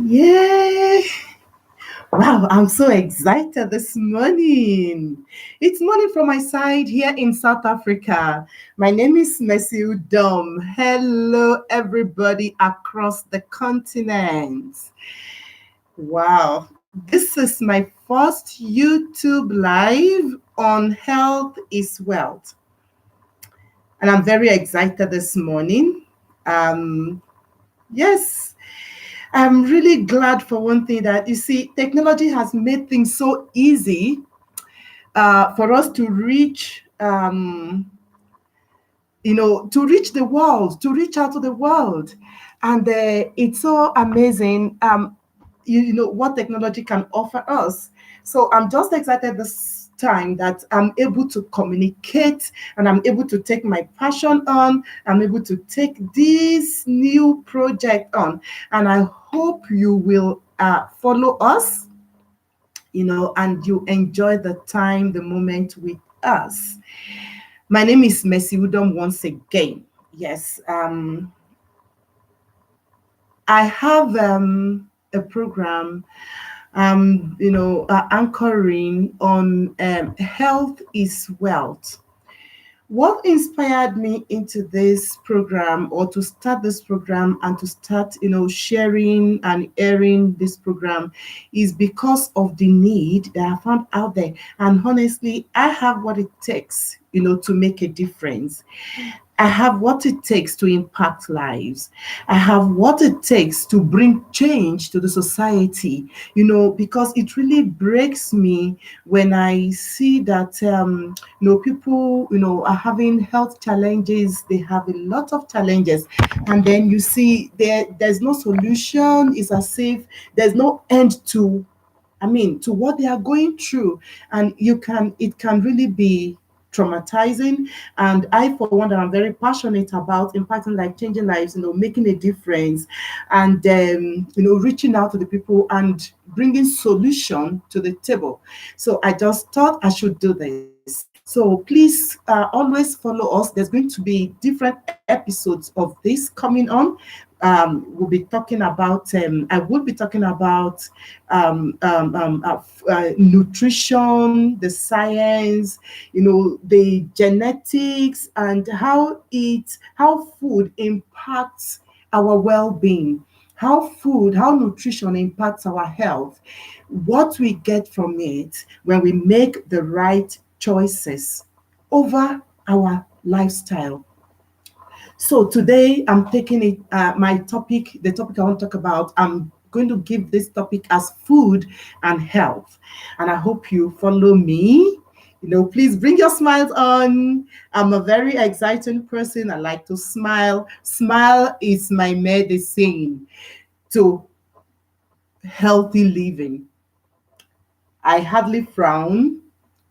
Yay! Wow, I'm so excited this morning. It's morning from my side here in South Africa. My name is Mercy Udom. Hello, everybody across the continent. Wow, this is my first YouTube live on Health is Wealth. And I'm very excited this morning. Um, yes, I'm really glad for one thing that you see, technology has made things so easy for us to reach, to reach the world, to reach out to the world. And it's so amazing, what technology can offer us. So I'm just excited this time that I'm able to communicate and I'm able to take my passion on. I'm able to take this new project on. And I hope you will follow us, and you enjoy the time, the moment with us. My name is Mercy Udom once again. Yes, I have a program, anchoring on health is wealth. What inspired me into this program or to start this program and to start, sharing and airing this program is because of the need that I found out there. And honestly, I have what it takes, to make a difference. I have what it takes to impact lives. I have what it takes to bring change to the society, because it really breaks me when I see that, people, are having health challenges. They have a lot of challenges. And then you see there's no solution. It's as if there's no end to what they are going through. And it can really be traumatizing. And I, for one, that I'm very passionate about impacting life, changing lives, making a difference, and reaching out to the people and bringing solution to the table. So I just thought I should do this. So please always follow us. There's going to be different episodes of this coming on. We'll be talking about, I will be talking about nutrition, the science, the genetics, and how food impacts our well-being, how nutrition impacts our health, what we get from it when we make the right choices over our lifestyle. So today I'm taking it, the topic I want to talk about. I'm going to give this topic as food and health. And I hope you follow me. Please bring your smiles on. I'm a very exciting person. I like to smile. Smile is my medicine to healthy living. I hardly frown.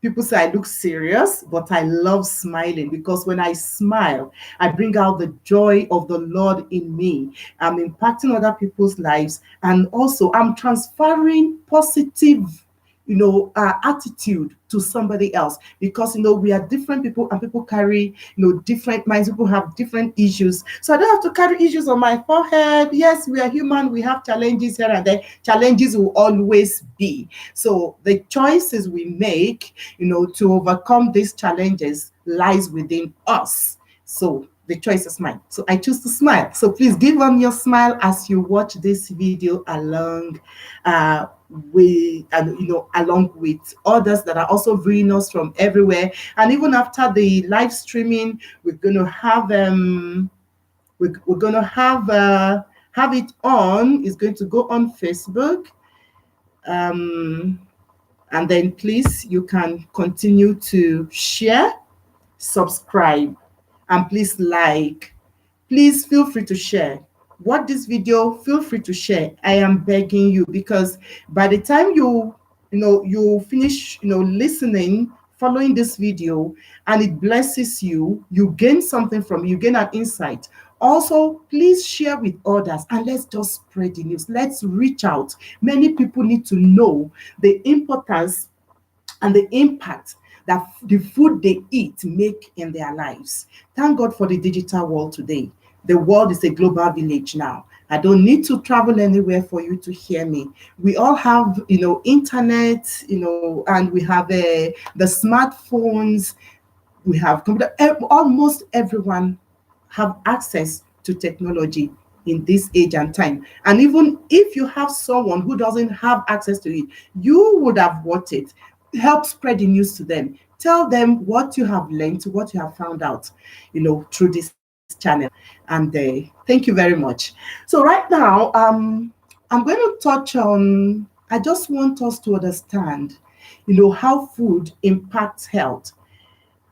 People say I look serious, but I love smiling because when I smile, I bring out the joy of the Lord in me. I'm impacting other people's lives, and also I'm transferring positive, attitude to somebody else, because we are different people and people carry different minds. People have different issues, so I don't have to carry issues on my forehead. Yes, we are human. We have challenges here and there. Challenges will always be. So the choices we make, to overcome these challenges lies within us. So the choice is mine. So I choose to smile. So please give on your smile as you watch this video along along with others that are also viewing us from everywhere. And even after the live streaming, we're going to have we're going to have it on. It's going to go on Facebook. And then please, you can continue to share, subscribe, and please like. Please feel free to share. Watch this video, feel free to share. I am begging you, because by the time you finish listening, following this video, and it blesses you, you gain something from it, you gain an insight. Also, please share with others and let's just spread the news. Let's reach out. Many people need to know the importance and the impact that the food they eat make in their lives. Thank God for the digital world today. The world is a global village now. I don't need to travel anywhere for you to hear me. We all have, internet, and we have the smartphones, we have computer. Almost everyone have access to technology in this age and time. And even if you have someone who doesn't have access to it, you would have watched it. Help spread the news to them. Tell them what you have learned, what you have found out, through this channel. And thank you very much. So right now, I'm going to touch on. I just want us to understand, how food impacts health,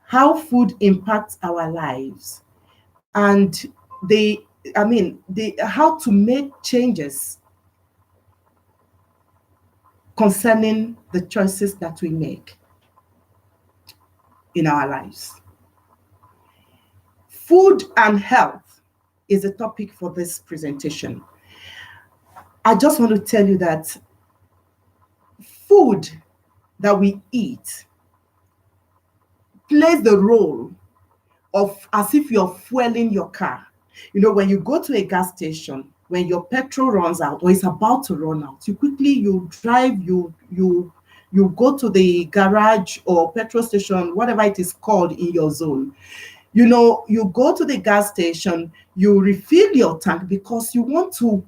how food impacts our lives, and the how to make changes concerning the choices that we make in our lives. Food and health is a topic for this presentation. I just want to tell you that food that we eat plays the role of as if you're fueling your car. When you go to a gas station, when your petrol runs out or is about to run out, you drive, you go to the garage or petrol station, whatever it is called in your zone. You go to the gas station, you refill your tank because you want to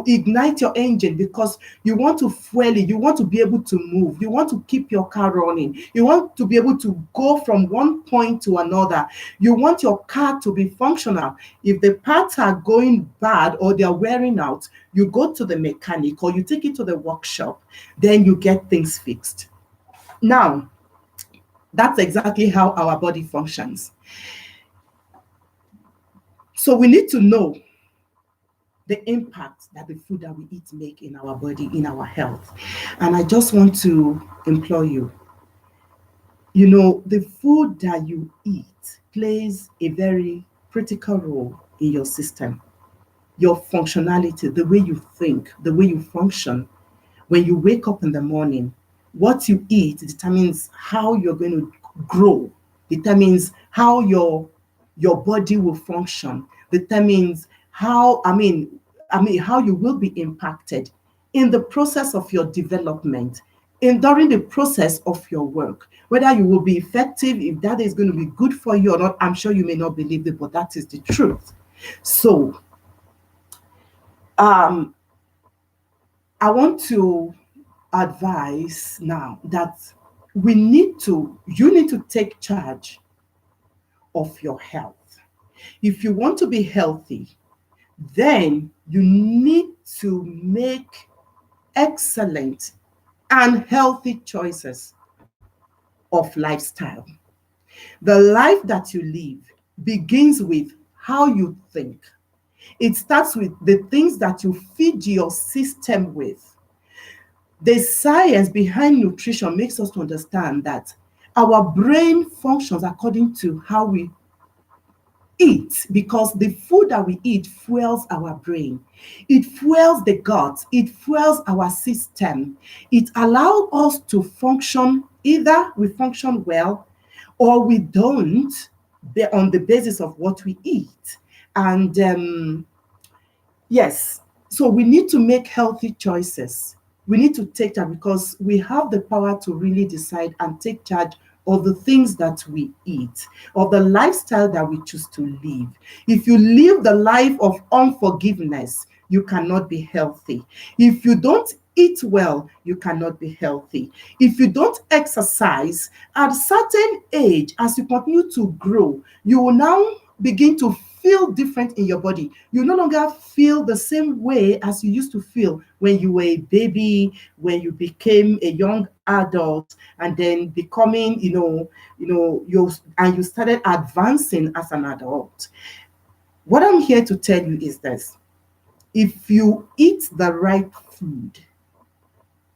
ignite your engine, because you want to fuel it, you want to be able to move, you want to keep your car running, you want to be able to go from one point to another, you want your car to be functional. If the parts are going bad or they are wearing out, you go to the mechanic or you take it to the workshop, then you get things fixed. Now, that's exactly how our body functions. So we need to know the impact that the food that we eat make in our body, in our health. And I just want to implore you, the food that you eat plays a very critical role in your system, your functionality, the way you think, the way you function. When you wake up in the morning, what you eat determines how you're going to grow, determines how your body will function, determines how how you will be impacted in the process of your development, in during the process of your work, whether you will be effective, if that is going to be good for you or not. I'm sure you may not believe it, but that is the truth. So I want to advise now that you need to take charge of your health. If you want to be healthy, then you need to make excellent and healthy choices of lifestyle. The life that you live begins with how you think. It starts with the things that you feed your system with. The science behind nutrition makes us to understand that our brain functions according to how we eat, because the food that we eat fuels our brain. It fuels the gut. It fuels our system. It allows us to function. Either we function well or we don't, on the basis of what we eat. And yes, so we need to make healthy choices. We need to take that, because we have the power to really decide and take charge of the things that we eat, of the lifestyle that we choose to live. If you live the life of unforgiveness, you cannot be healthy. If you don't eat well, you cannot be healthy. If you don't exercise, at a certain age, as you continue to grow, you will now begin to feel different in your body. You no longer feel the same way as you used to feel when you were a baby, when you became a young adult, and then becoming, you started advancing as an adult. What I'm here to tell you is this: if you eat the right food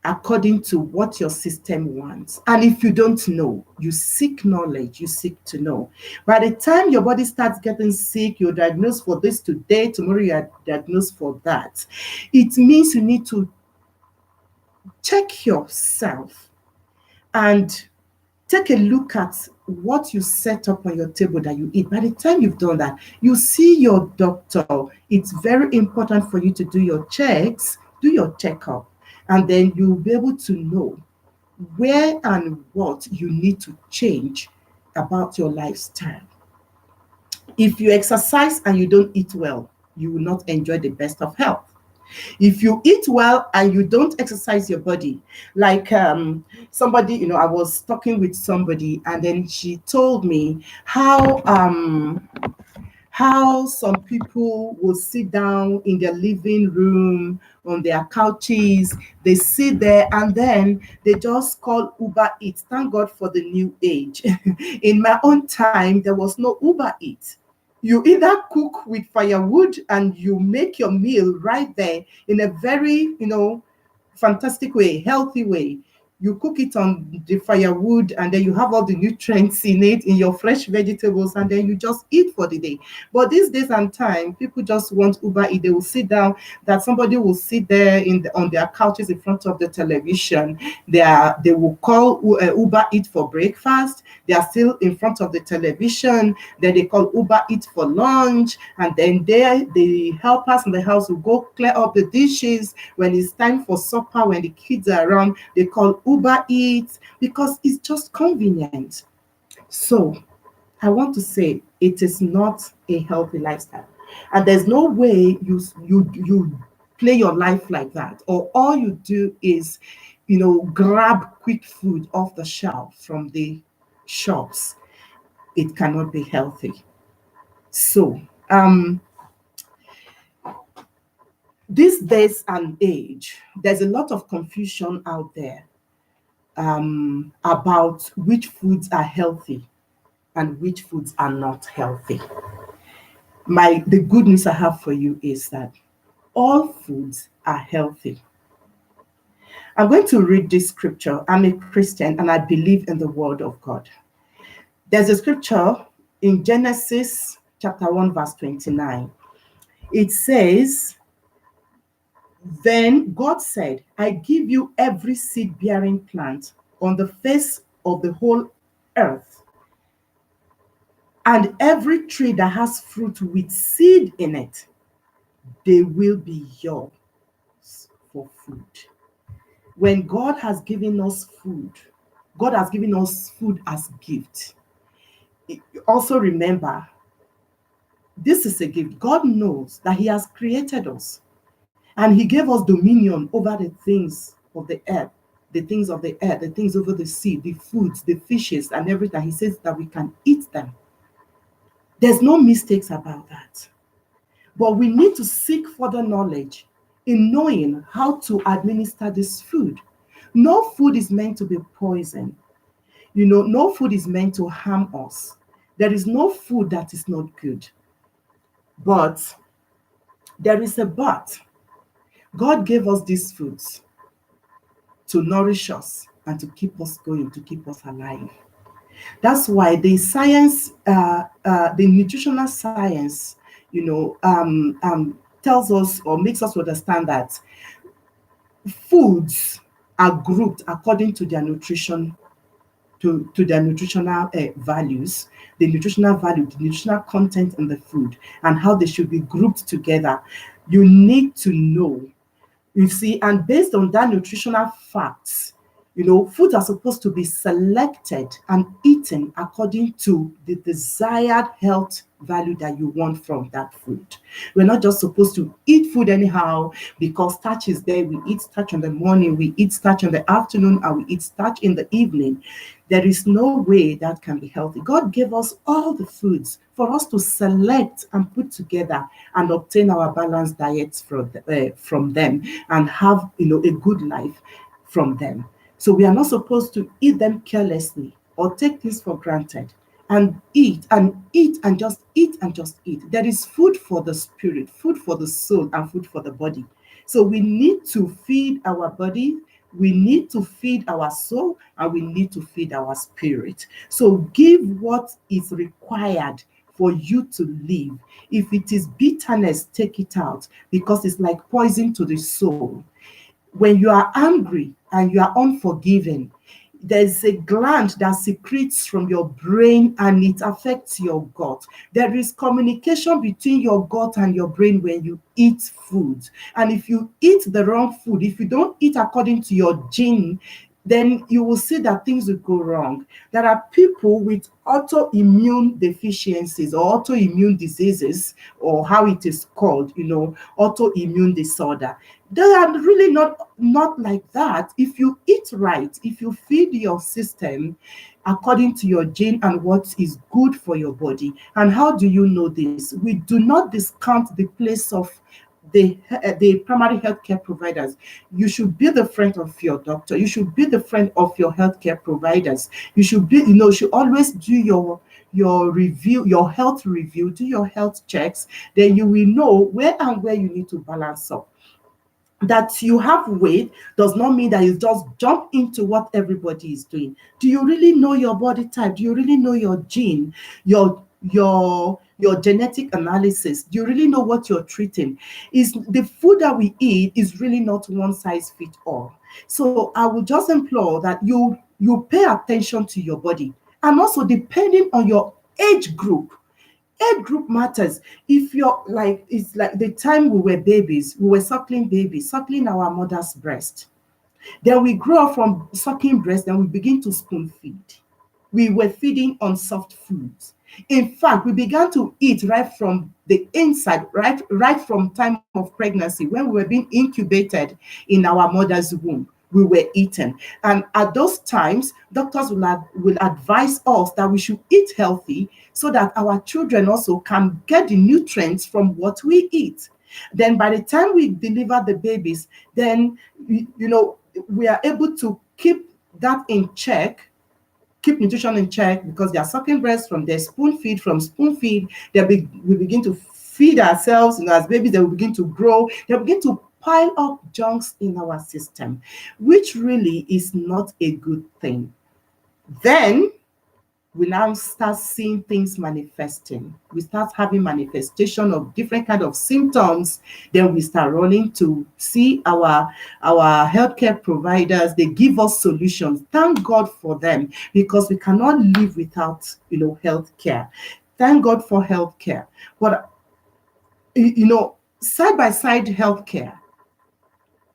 according to what your system wants, and if you don't know, you seek knowledge, you seek to know. By the time your body starts getting sick, you're diagnosed for this today, tomorrow you are diagnosed for that. It means you need to check yourself and take a look at what you set up on your table that you eat. By the time you've done that, you see your doctor. It's very important for you to do your checks, do your checkup, and then you'll be able to know where and what you need to change about your lifestyle. If you exercise and you don't eat well, you will not enjoy the best of health. If you eat well and you don't exercise your body, like somebody, I was talking with somebody, and then she told me how some people will sit down in their living room on their couches. They sit there and then they just call Uber Eats. Thank God for the new age. In my own time, there was no Uber Eats. You either cook with firewood and you make your meal right there in a very, fantastic way, healthy way. You cook it on the firewood, and then you have all the nutrients in it, in your fresh vegetables, and then you just eat for the day. But these days and time, people just want Uber Eat. They will sit down, that somebody will sit there on their couches in front of the television. They will call Uber Eat for breakfast. They are still in front of the television. Then they call Uber Eat for lunch, and then the helpers in the house will go clear up the dishes. When it's time for supper, when the kids are around, they call Uber Eats, because it's just convenient. So I want to say it is not a healthy lifestyle, and there's no way you play your life like that, or all you do is grab quick food off the shelf from the shops. It cannot be healthy. So these days and age, there's a lot of confusion out there about which foods are healthy and which foods are not healthy. The good news I have for you is that all foods are healthy. I'm going to read this scripture. I'm a Christian and I believe in the word of God. There's a scripture in Genesis chapter 1, verse 29. It says, "Then God said, I give you every seed-bearing plant on the face of the whole earth, and every tree that has fruit with seed in it, they will be yours for food." When God has given us food, God has given us food as gift. Also remember, this is a gift. God knows that He has created us, and He gave us dominion over the things of the earth, the things of the earth, the things over the sea, the foods, the fishes, and everything. He says that we can eat them. There's no mistakes about that. But we need to seek further knowledge in knowing how to administer this food. No food is meant to be poison. No food is meant to harm us. There is no food that is not good. But there is a but. God gave us these foods to nourish us and to keep us going, to keep us alive. That's why the science, the nutritional science, tells us or makes us understand that foods are grouped according to their nutrition, to their nutritional values, the nutritional value, the nutritional content in the food, and how they should be grouped together. You need to know, you see, and based on that nutritional facts, foods are supposed to be selected and eaten according to the desired health value that you want from that food. We're not just supposed to eat food anyhow because starch is there. We eat starch in the morning, we eat starch in the afternoon, and we eat starch in the evening. There is no way that can be healthy. God gave us all the foods for us to select and put together and obtain our balanced diets from them, and have a good life from them. So we are not supposed to eat them carelessly or take things for granted and eat and eat and just eat and just eat. There is food for the spirit, food for the soul, and food for the body. So we need to feed our body, we need to feed our soul, and we need to feed our spirit. So give what is required for you to live. If it is bitterness, take it out, because it's like poison to the soul. When you are angry and you are unforgiving, there's a gland that secretes from your brain and it affects your gut. There is communication between your gut and your brain when you eat food. And if you eat the wrong food, if you don't eat according to your gene, then you will see that things will go wrong. There are people with autoimmune deficiencies or autoimmune diseases, or how it is called, autoimmune disorder. They are really not like that. If you eat right, if you feed your system according to your gene and what is good for your body. And how do you know this? We do not discount the place of the primary healthcare providers. You should be the friend of your doctor. You should be the friend of your healthcare providers. You should be, should always do your review, your health review, do your health checks. Then you will know where you need to balance up. That you have weight does not mean that you just jump into what everybody is doing. Do you really know your body type? Do you really know your gene, your genetic analysis? Do you really know what you're treating? Is the food that we eat is really not one size fit all. So I would just implore that you pay attention to your body, and also depending on your age group. Age group matters. If you're like, it's like the time we were babies, we were suckling babies, suckling our mother's breast. Then we grow up from sucking breast, then we begin to spoon feed. We were feeding on soft foods. In fact, we began to eat right from the inside, right from time of pregnancy, when we were being incubated in our mother's womb. We were eating. And at those times, doctors will advise us that we should eat healthy so that our children also can get the nutrients from what we eat. Then by the time we deliver the babies, then, we are able to keep that in check, keep nutrition in check, because they are sucking breast from their spoon feed. From spoon feed, we begin to feed ourselves, as babies, they will begin to grow. They begin to pile up junks in our system, which really is not a good thing. Then we now start seeing things manifesting. We start having manifestation of different kind of symptoms. Then we start running to see our healthcare providers. They give us solutions. Thank God for them, because we cannot live without healthcare. Thank God for healthcare. But side by side healthcare,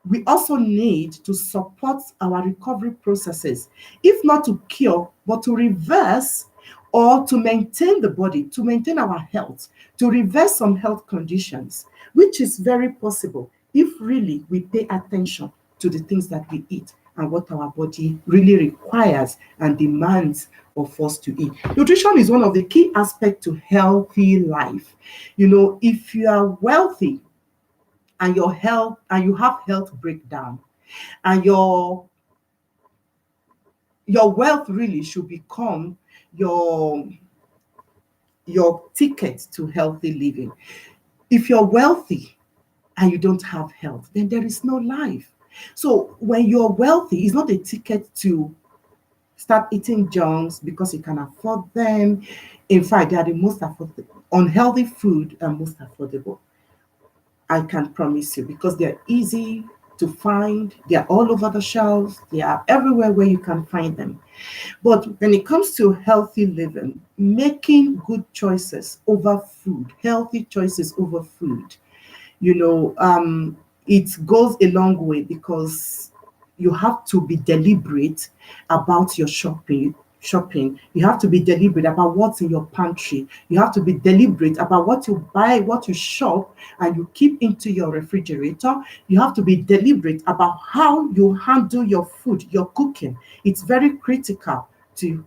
we also need to support our recovery processes, if not to cure, but to reverse or to maintain the body, to maintain our health, to reverse some health conditions, which is very possible if really we pay attention to the things that we eat and what our body really requires and demands of us to eat. Nutrition is one of the key aspects to healthy life. If you are wealthy, and you have health breakdown, and your wealth really should become your ticket to healthy living. If you're wealthy and you don't have health, then there is no life. So when you're wealthy, it's not a ticket to start eating junks because you can afford them. In fact, they are the most affordable. Unhealthy food are most affordable, I can promise you, because they're easy to find. They're all over the shelves. They are everywhere where you can find them. But when it comes to healthy living, making good choices over food, healthy choices over food, it goes a long way, because you have to be deliberate about your shopping. You have to be deliberate about what's in your pantry. You have to be deliberate about what you buy, what you shop, and you keep into your refrigerator. You have to be deliberate about how you handle your food, your cooking. It's very critical to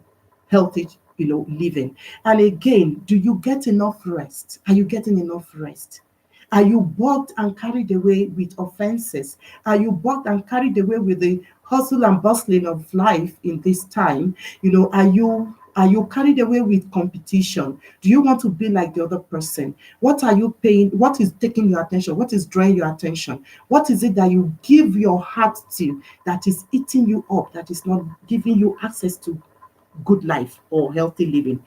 healthy, living. And again, do you get enough rest? Are you getting enough rest? Are you bogged and carried away with offenses? Are you bogged and carried away with the hustle and bustling of life in this time? Are you carried away with competition? Do you want to be like the other person? What are you paying? What is taking your attention? What is drawing your attention? What is it that you give your heart to that is eating you up, that is not giving you access to good life or healthy living?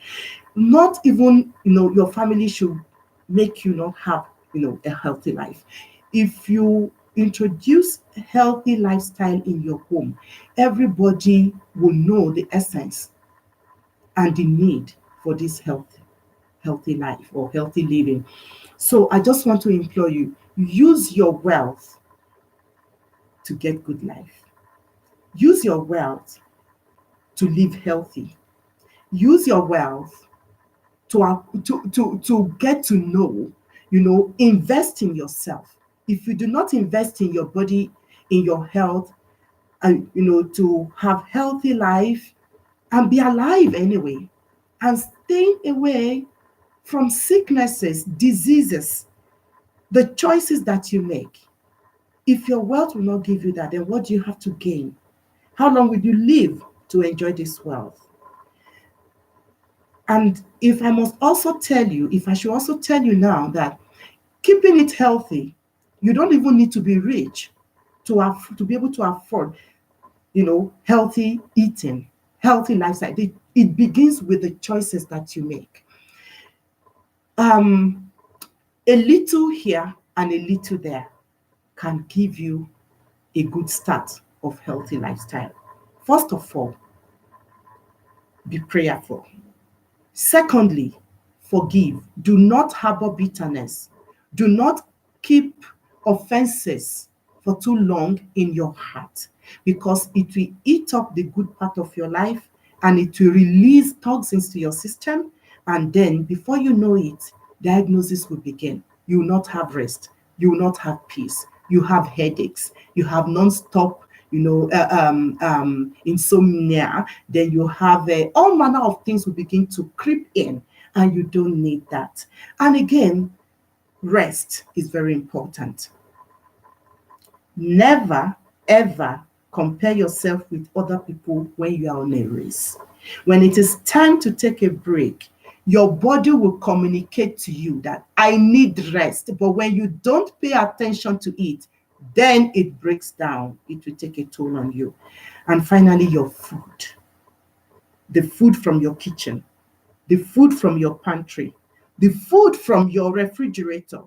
Not even, your family should make you not have, a healthy life. If you introduce healthy lifestyle in your home, everybody will know the essence and the need for this healthy life or healthy living. So I just want to implore you, use your wealth to get good life. Use your wealth to live healthy. Use your wealth to get to know, invest in yourself. If you do not invest in your body, in your health, and to have healthy life and be alive anyway, and staying away from sicknesses, diseases, the choices that you make. If your wealth will not give you that, then what do you have to gain? How long will you live to enjoy this wealth? And if I should also tell you now that keeping it healthy, you don't even need to be rich to be able to afford, healthy eating, healthy lifestyle. It begins with the choices that you make. A little here and a little there can give you a good start of healthy lifestyle. First of all, be prayerful. Secondly, forgive. Do not harbor bitterness. Do not keep offenses for too long in your heart, because it will eat up the good part of your life and it will release toxins to your system. And then, before you know it, diagnosis will begin. You will not have rest. You will not have peace. You have headaches. You have non-stop insomnia. Then you have all manner of things will begin to creep in, and you don't need that. And again, rest is very important. Never ever compare yourself with other people when you are on a race. When it is time to take a break, your body will communicate to you that I need rest. But when you don't pay attention to it, then it breaks down. It will take a toll on you. And finally, your food. The food from your kitchen, the food from your pantry, the food from your refrigerator,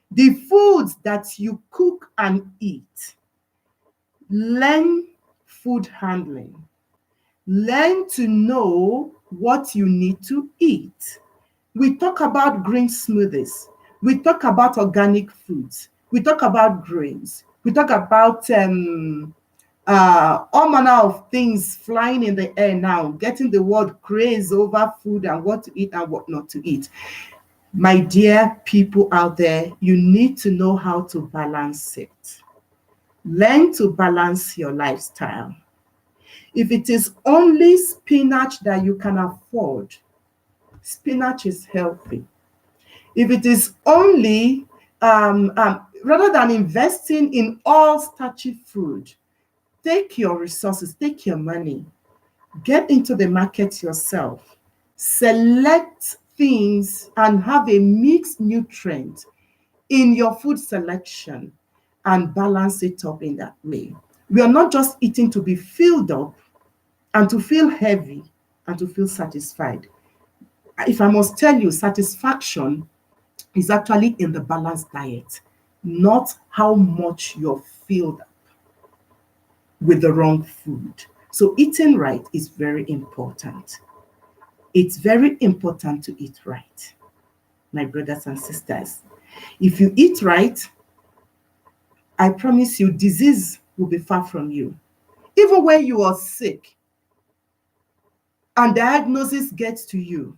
the foods that you cook and eat. Learn food handling. Learn to know what you need to eat. We talk about green smoothies. We talk about organic foods. We talk about grains. We talk about all manner of things flying in the air now, getting the word craze over food and what to eat and what not to eat. My dear people out there, you need to know how to balance it. Learn to balance your lifestyle. If it is only spinach that you can afford, spinach is healthy. If it is only, rather than investing in all starchy food, take your resources, take your money, get into the market yourself, select things and have a mixed nutrient in your food selection and balance it up in that way. We are not just eating to be filled up and to feel heavy and to feel satisfied. If I must tell you, satisfaction is actually in the balanced diet, not how much you're filled with the wrong food. So eating right is very important. It's very important to eat right, my brothers and sisters. If you eat right, I promise you, disease will be far from you. Even when you are sick and diagnosis gets to you,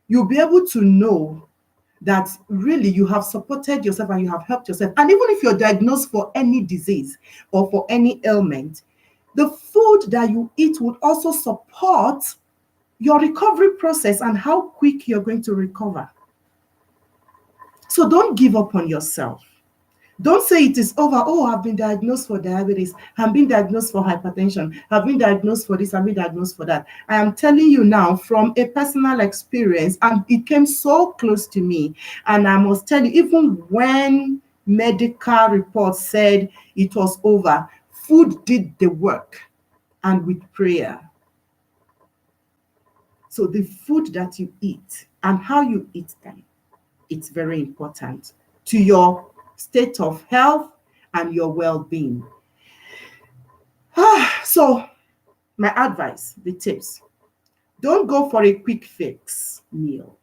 you'll be able to know that really you have supported yourself and you have helped yourself. And even if you're diagnosed for any disease or for any ailment, the food that you eat would also support your recovery process and how quick you're going to recover. So don't give up on yourself. Don't say it is over. Oh, I've been diagnosed for diabetes. I've been diagnosed for hypertension. I've been diagnosed for this. I've been diagnosed for that. I am telling you now from a personal experience, and it came so close to me. And I must tell you, even when medical reports said it was over, food did the work, and with prayer. So the food that you eat and how you eat them, it's very important to your state of health and your well-being. So my advice, the tips: don't go for a quick fix meal.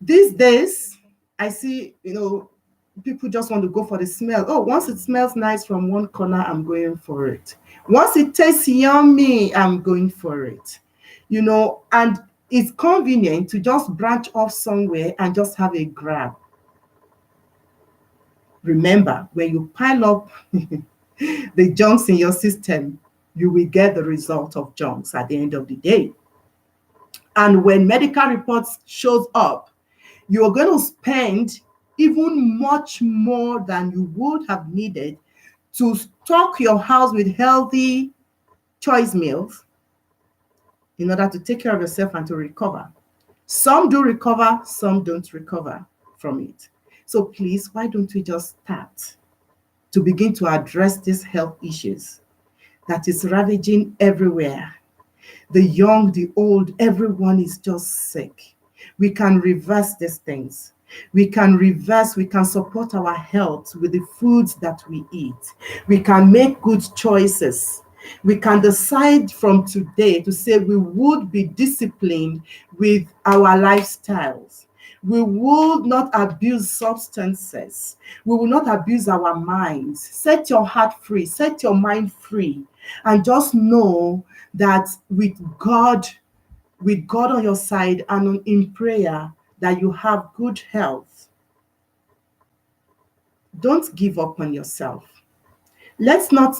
These days, I see, people just want to go for the smell. Oh, once it smells nice from one corner, I'm going for it. Once it tastes yummy, I'm going for it. And it's convenient to just branch off somewhere and just have a grab. Remember, when you pile up the junks in your system, you will get the result of junks at the end of the day. And when medical reports shows up, you're going to spend even much more than you would have needed to stock your house with healthy choice meals in order to take care of yourself and to recover. Some do recover, some don't recover from it. So please, why don't we just start to begin to address these health issues that is ravaging everywhere? The young, the old, everyone is just sick. We can reverse these things. We can support our health with the foods that we eat. We can make good choices. We can decide from today to say we would be disciplined with our lifestyles. We will not abuse substances. We will not abuse our minds. Set your heart free, set your mind free, and just know that with God on your side and in prayer, that you have good health. Don't give up on yourself. Let's not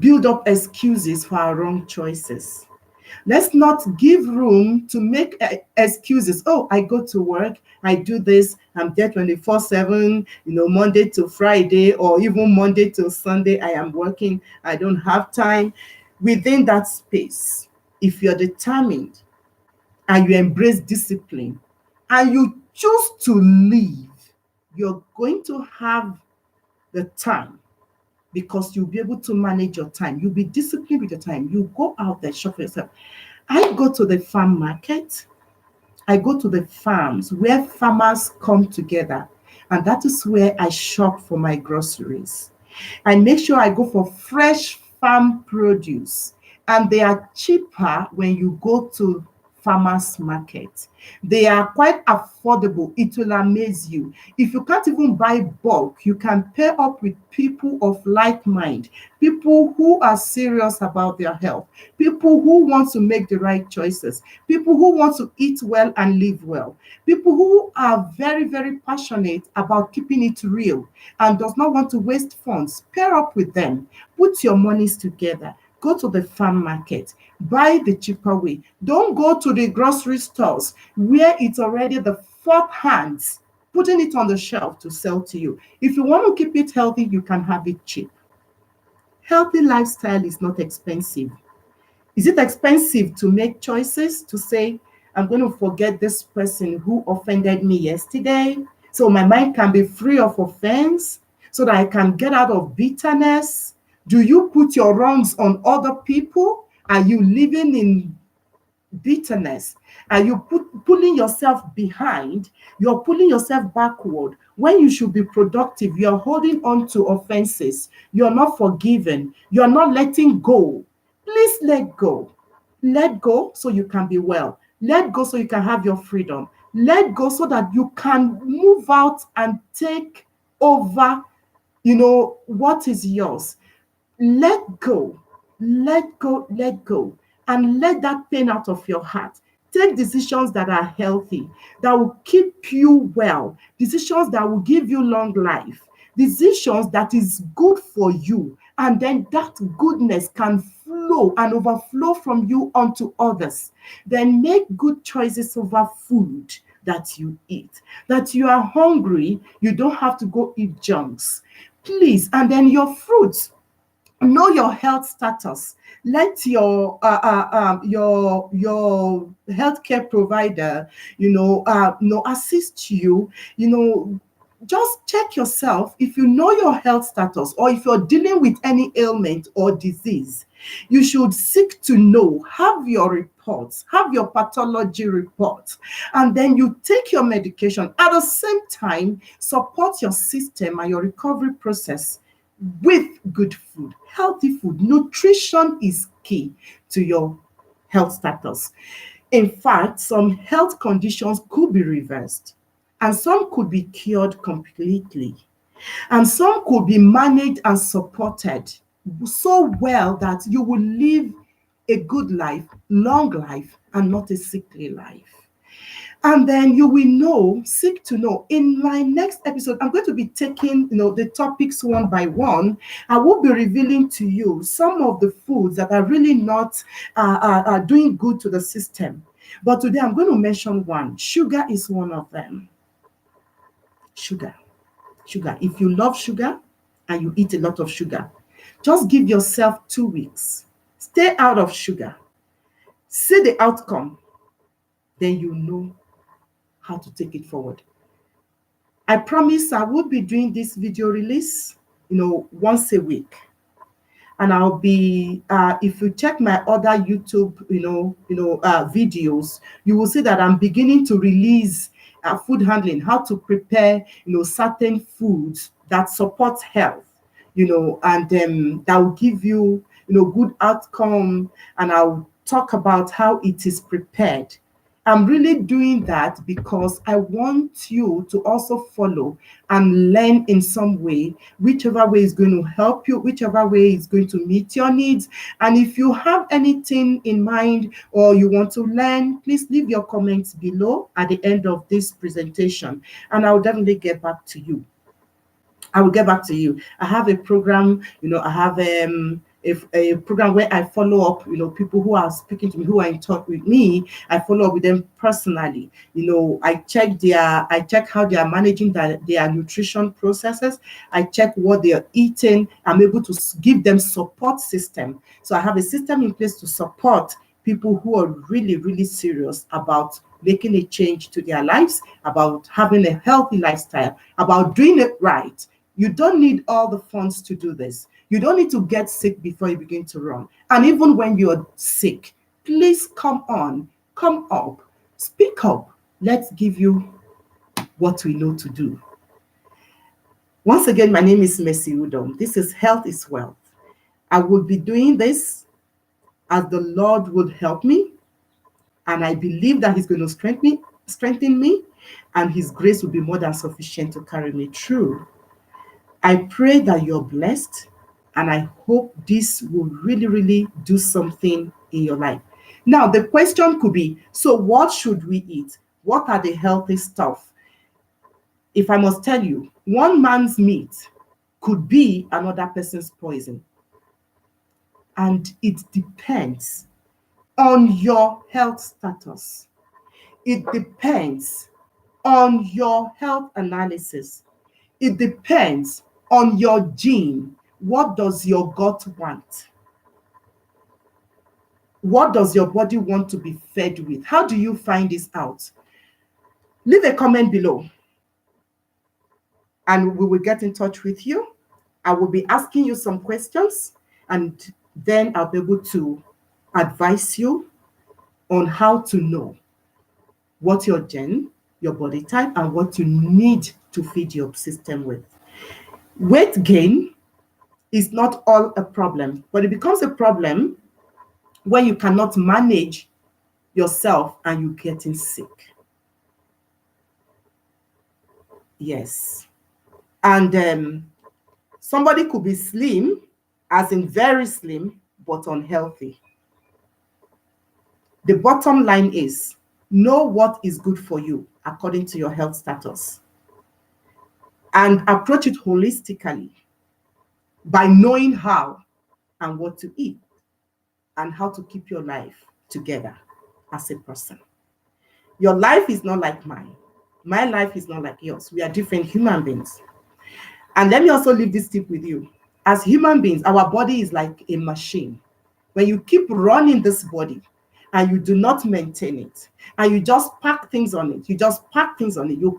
build up excuses for our wrong choices. Let's not give room to make excuses. Oh, I go to work, I do this, I'm there 24/7, Monday to Friday, or even Monday to Sunday, I am working, I don't have time. Within that space, if you're determined and you embrace discipline and you choose to leave, you're going to have the time, because you'll be able to manage your time. You'll be disciplined with your time. You go out there, shop for yourself. I go to the farm market. I go to the farms where farmers come together. And that is where I shop for my groceries. I make sure I go for fresh farm produce. And they are cheaper when you go to farmers market. They are quite affordable. It will amaze you. If you can't even buy bulk, you can pair up with people of like mind, people who are serious about their health, people who want to make the right choices, people who want to eat well and live well, people who are very, very passionate about keeping it real and does not want to waste funds. Pair up with them. Put your monies together. Go to the farm market, buy the cheaper way. Don't go to the grocery stores where it's already the fourth hands putting it on the shelf to sell to you. If you want to keep it healthy, you can have it cheap. Healthy lifestyle is not expensive. Is it expensive to make choices, to say, I'm going to forget this person who offended me yesterday, so my mind can be free of offense, so that I can get out of bitterness? Do you put your wrongs on other people? Are you living in bitterness? Are you pulling yourself behind? You're pulling yourself backward. When you should be productive, you're holding on to offenses. You're not forgiving. You're not letting go. Please let go. Let go so you can be well. Let go so you can have your freedom. Let go so that you can move out and take over, what is yours. Let go, let go, let go, and let that pain out of your heart. Take decisions that are healthy, that will keep you well, decisions that will give you long life, decisions that is good for you, and then that goodness can flow and overflow from you onto others. Then make good choices over food that you eat. That you are hungry, you don't have to go eat junks. Please, and then your fruits. Know your health status. Let your healthcare provider, assist you. Just check yourself. If you know your health status, or if you're dealing with any ailment or disease, You should seek to know, have your reports, have your pathology reports, and then you take your medication. At the same time, support your system and your recovery process with good food, healthy food. Nutrition is key to your health status. In fact, some health conditions could be reversed, and some could be cured completely, and some could be managed and supported so well that you will live a good life, long life, and not a sickly life. And then you will know, seek to know. In my next episode, I'm going to be taking, the topics one by one. I will be revealing to you some of the foods that are really not are doing good to the system. But today I'm going to mention one. Sugar is one of them. Sugar. Sugar. If you love sugar and you eat a lot of sugar, just give yourself 2 weeks. Stay out of sugar. See the outcome. Then you know how to take it forward. I promise I will be doing this video release, once a week. And I'll be, if you check my other YouTube, videos, you will see that I'm beginning to release food handling, how to prepare, certain foods that support health, and that will give you, good outcome. And I'll talk about how it is prepared. I'm really doing that because I want you to also follow and learn in some way, whichever way is going to help you, whichever way is going to meet your needs. And if you have anything in mind or you want to learn, please leave your comments below at the end of this presentation, and I'll definitely get back to you. I will get back to you. I have a program, I have a program where I follow up, people who are speaking to me, who are in touch with me. I follow up with them personally. I check how they are managing their nutrition processes. I check what they are eating. I'm able to give them support system. So I have a system in place to support people who are really, really serious about making a change to their lives, about having a healthy lifestyle, about doing it right. You don't need all the funds to do this. You don't need to get sick before you begin to run. And even when you're sick, please come up, speak up. Let's give you what we know to do. Once again, my name is Mercy Udom. This is Health is Wealth. I will be doing this as the Lord would help me. And I believe that He's going to strengthen me, and His grace will be more than sufficient to carry me through. I pray that you're blessed, and I hope this will really, really do something in your life. Now, the question could be, so what should we eat? What are the healthy stuff? If I must tell you, one man's meat could be another person's poison. And it depends on your health status. It depends on your health analysis. It depends on your gene. What does your gut want? What does your body want to be fed with? How do you find this out? Leave a comment below, and we will get in touch with you. I will be asking you some questions, and then I'll be able to advise you on how to know what your gen, your body type, and what you need to feed your system with. Weight gain is not all a problem, but it becomes a problem when you cannot manage yourself and you're getting sick. Yes. And somebody could be slim, as in very slim, but unhealthy. The bottom line is, know what is good for you according to your health status, and approach it holistically by knowing how and what to eat and how to keep your life together as a person. Your life is not like mine. My life is not like yours. We are different human beings. And let me also leave this tip with you. As human beings, our body is like a machine. When you keep running this body, and you do not maintain it, and you just pack things on it, you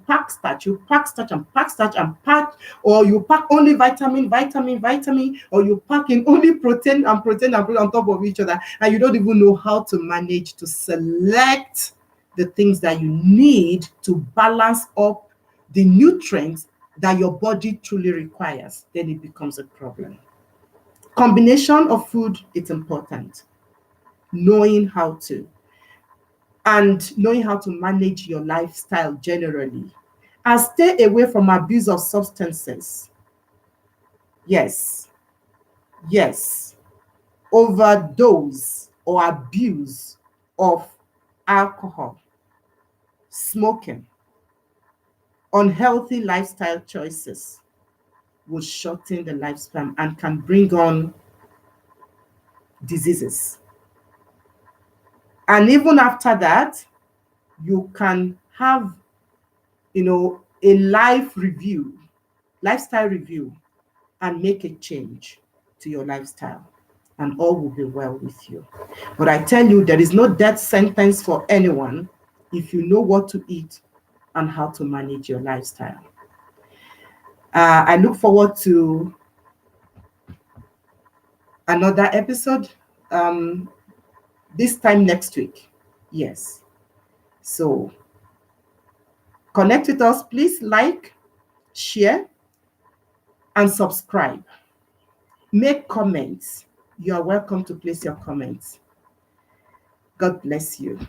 pack starch and pack starch and pack, or you pack only vitamin, or you pack in only protein and protein and protein on top of each other, and you don't even know how to manage to select the things that you need to balance up the nutrients that your body truly requires, then it becomes a problem. Combination of food is important. Knowing how to, and knowing how to manage your lifestyle generally, and stay away from abuse of substances. Yes, yes, overdose or abuse of alcohol, smoking, unhealthy lifestyle choices will shorten the lifespan and can bring on diseases. And even after that, you can have, a lifestyle review, and make a change to your lifestyle, and all will be well with you. But I tell you, there is no death sentence for anyone if you know what to eat and how to manage your lifestyle. I look forward to another episode this time next week. Yes. So connect with us. Please like, share, and subscribe. Make comments. You are welcome to place your comments. God bless you.